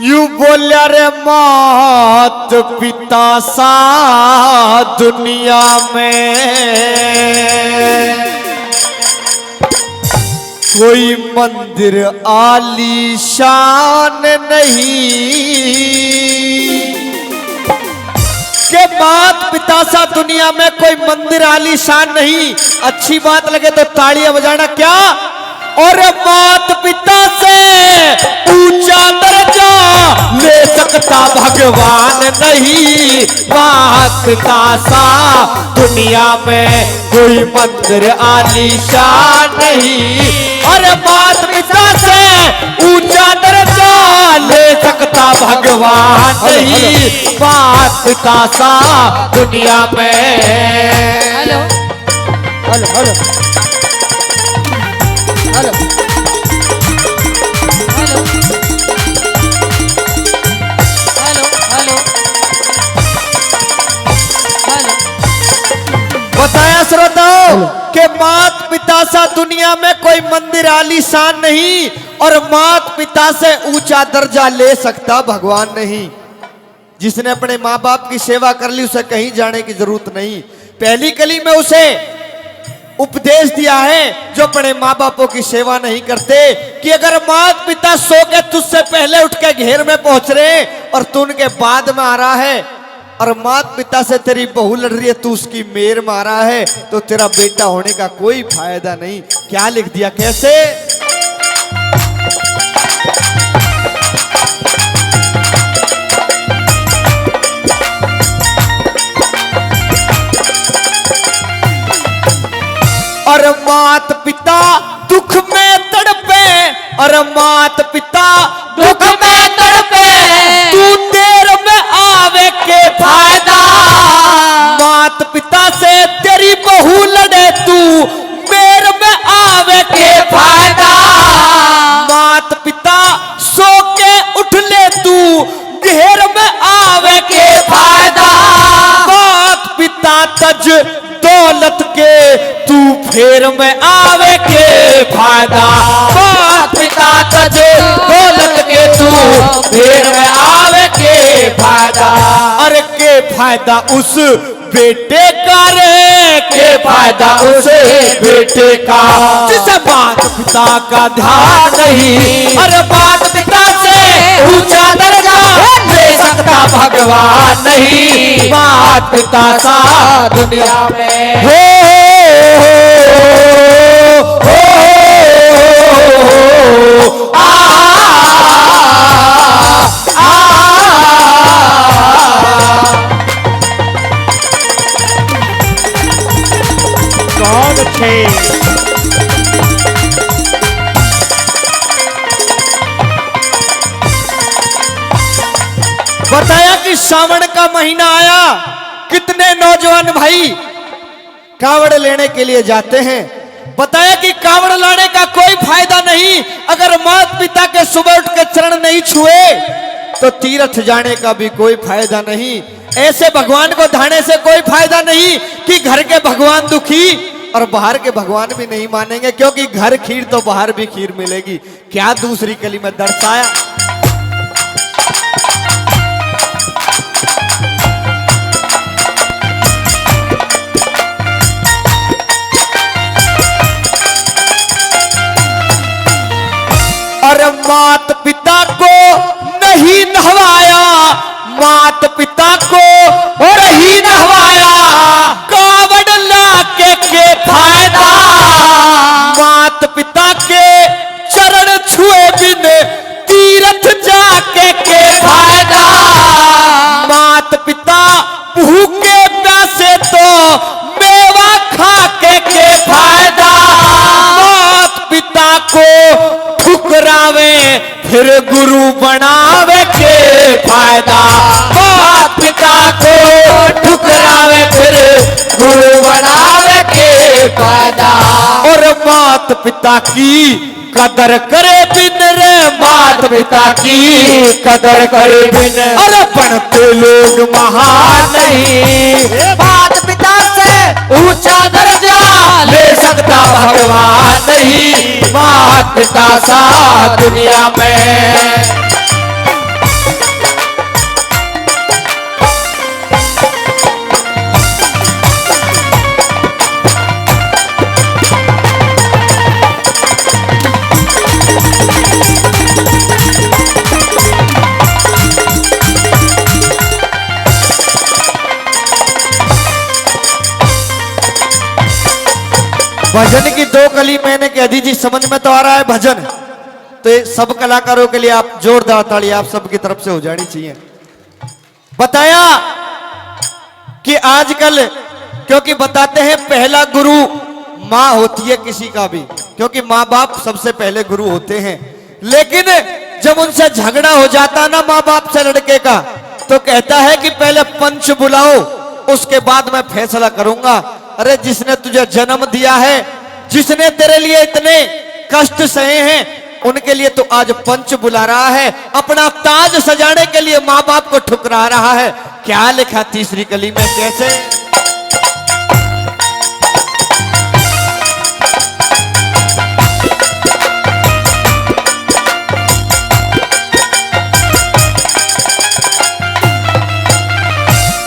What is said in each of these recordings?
You बोलिया रे मात पिता सा दुनिया में कोई मंदिर आलीशान नहीं के मात पिता सा दुनिया में कोई मंदिर आलीशान नहीं। अच्छी बात लगे तो तालियां बजाना क्या। और मात पिता से ऊंचा दर्जा ले सकता भगवान नहीं। मात पिता सा दुनिया में कोई मंदिर आलीशान नहीं। और मात पिता से ऊंचा दर्जा ले सकता भगवान नहीं। मात पिता सा दुनिया में। Hello hello hello hello hello hello hello hello. बताया श्रोताओं कि मात पिता सा दुनिया में कोई मंदिर आलीशान नहीं और मात पिता से ऊंचा दर्जा ले सकता भगवान नहीं। जिसने अपने माँ बाप की सेवा कर ली उसे कहीं जाने की जरूरत नहीं। पहली कली में उसे उपदेश दिया है जो अपने माँ बापों की सेवा नहीं करते कि अगर माता पिता सो के तुझसे पहले उठ के घेर में पहुंच रहे और तू उनके बाद में आ रहा है और माता पिता से तेरी बहू लड़ रही है तू उसकी मेर में आ रहा है तो तेरा बेटा होने का कोई फायदा नहीं। क्या लिख दिया कैसे। और मात पिता दुख में तड़पे और मात पिता दुख में तड़पे तू देर में आवे के फायदा। मात पिता से तेरी बहू लड़े तू मेर में आवे के फायदा। मात पिता सो के उठ ले तू घेर में आवे के फायदा। मात पिता तज दौलत के तू फेर में आवे के फायदा। मात पिता तज दौलत के तू फेर में आवे के फायदा। अरे के फायदा उस बेटे का रे के फायदा उस बेटे का जिसे माता पिता का ध्यान नहीं। अरे माता पिता से ऊंचा दर्जा ले सकता भगवान नहीं। माता पिता सा दुनिया में हो कौन थे। बताया कि सावन का महीना आया कितने नौजवान भाई कावड़ लेने के लिए जाते हैं। बताया कि कावड़ लाने का कोई फायदा नहीं। अगर माता पिता के सुबह उठ के चरण नहीं छुए तो तीर्थ जाने का भी कोई फायदा नहीं। ऐसे भगवान को धाने से कोई फायदा नहीं कि घर के भगवान दुखी और बाहर के भगवान भी नहीं मानेंगे क्योंकि घर खीर तो बाहर भी खीर मिलेगी। क्या दूसरी कली में दर्शाया। और मात पिता को नहीं नहवाया मात पिता को नहीं नहवाया कावड़ लाके के फायदा। मात पिता के चरण छुए बिन तीर्थ जाके के फायदा। मात पिता भूखे प्यासे तो मेवा खा के फायदा। मात पिता को ठुकरावे फिर गुरु बनावे के फायदा। माता पिता को ठुकरावे फिर गुरु बनावे के फायदा। और माता पिता की कदर करे बिन रे माता पिता की कदर करे बिन अरे बनते लोग महान नहीं। माता पिता से ऊंचा दर्जा ले सकता भगवान नहीं। माता पिता सा दुनिया में भजन की दो कली मैंने कह दी जी, समझ में तो आ रहा है भजन? तो ये सब कलाकारों के लिए आप जोरदार ताली आप सबकी तरफ से हो जानी चाहिए। बताया कि आजकल, क्योंकि बताते हैं पहला गुरु माँ होती है किसी का भी, क्योंकि माँ बाप सबसे पहले गुरु होते हैं। लेकिन जब उनसे झगड़ा हो जाता ना माँ बाप से लड़के का, तो कहता है कि पहले पंच बुलाओ, उसके बाद मैं फैसला करूंगा। अरे जिसने तुझे जन्म दिया है, जिसने तेरे लिए इतने कष्ट सहे हैं, उनके लिए तो आज पंच बुला रहा है। अपना ताज सजाने के लिए माँ बाप को ठुकरा रहा है। क्या लिखा तीसरी कली में, कैसे?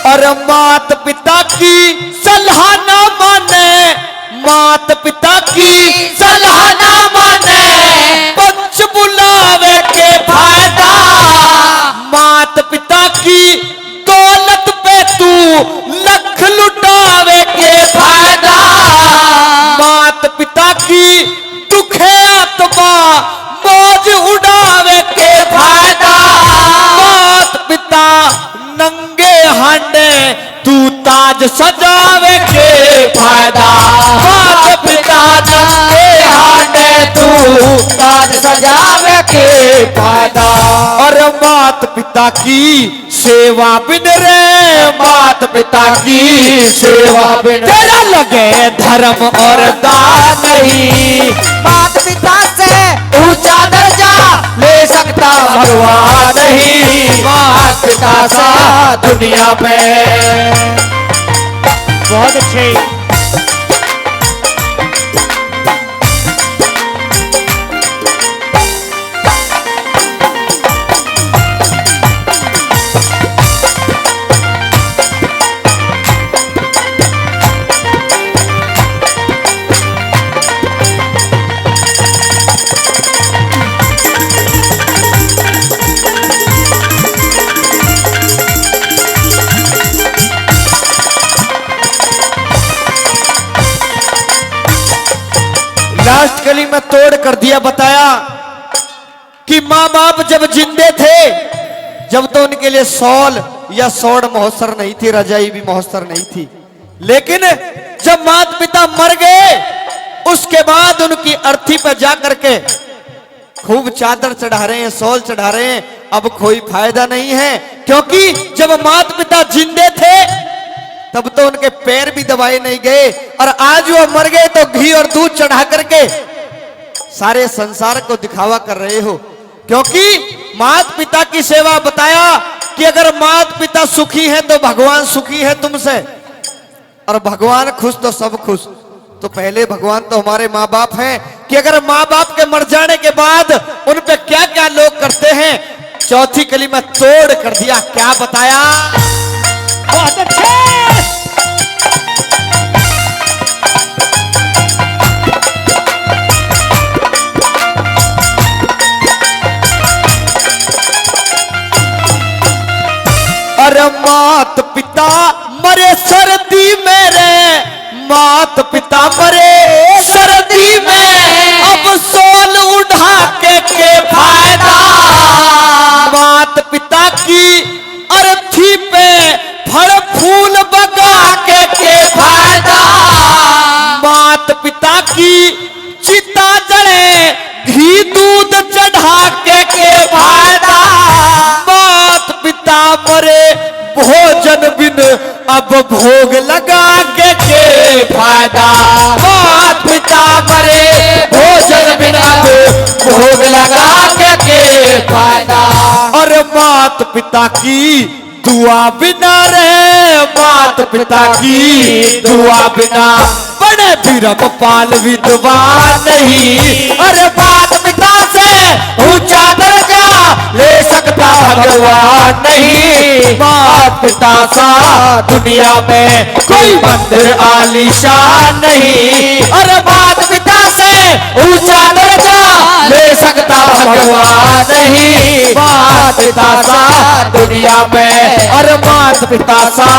और मात पिता की सलाह ना माने, मात पिता की सलाह ना माने, पंच बुलावे के फायदा। मात पिता की दौलत पे तू लख लुटावे के फायदा। मात पिता की दुखे आत्मा मौज उड़ावे के फायदा। मात पिता नंगे हांडे तू ताज सजावे के फायदा। मात पिता नंगे हांडे तू ताज सजावे के फायदा। और मात पिता की सेवा बिन रे, मात पिता की सेवा बिन तेरा लगे धर्म और दान नहीं। मात पिता से ऊंचा दर्जा ले सकता भगवान नहीं। मात पिता सा दुनिया में। बहुत अच्छे। लास्ट कली में तोड़ कर दिया। बताया कि माँ बाप जब जिंदे थे, जब तो उनके लिए सौल या सौड़ महोत्सर नहीं थी, रजाई भी महोत्सर नहीं थी। लेकिन जब माता पिता मर गए, उसके बाद उनकी अर्थी पर जाकर के खूब चादर चढ़ा रहे हैं, सौल चढ़ा रहे हैं। अब कोई फायदा नहीं है, क्योंकि जब माता पिता जिंदे थे तब तो उनके पैर भी दबाए नहीं गए, और आज वो मर गए तो घी और दूध चढ़ा करके सारे संसार को दिखावा कर रहे हो। क्योंकि माता पिता की सेवा, बताया कि अगर माता पिता सुखी हैं तो भगवान सुखी है तुमसे, और भगवान खुश तो सब खुश। तो पहले भगवान तो हमारे माँ बाप हैं, कि अगर माँ बाप के मर जाने के बाद उन पे क्या क्या लोग करते हैं। चौथी कली में तोड़ कर दिया। क्या बताया? बहुत अच्छे। अरे मात पिता मरे सर्दी में रे, मात पिता मरे सर्दी में, अब सोल उठा के फायदा। मात पिता की अर्थी पे फल फूल बगा के फायदा। मात पिता की चिता जड़े घी दूध चढ़ा के फायदा। मात पिता मरे भोजन बिन, अब भोग लगा के फायदा। मात पिता मरे भोजन बिन, अब भोग लगा के फायदा। और मात पिता की दुआ बिना रे, मात पिता की दुआ बिना बड़े बिरम पाल विद्वान नहीं। अरे मात पिता से ऊंचा दर्जा ले सकता भगवान नहीं। मात पिता सा दुनिया में कोई मंदिर आलीशान नहीं। अरे मात पिता से ऊंचा दर्जा ले सकता भगवान नहीं। मात पिता सा दुनिया में, अरे मात पिता सा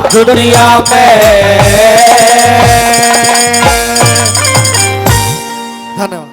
दुनिया में। धन्यवाद।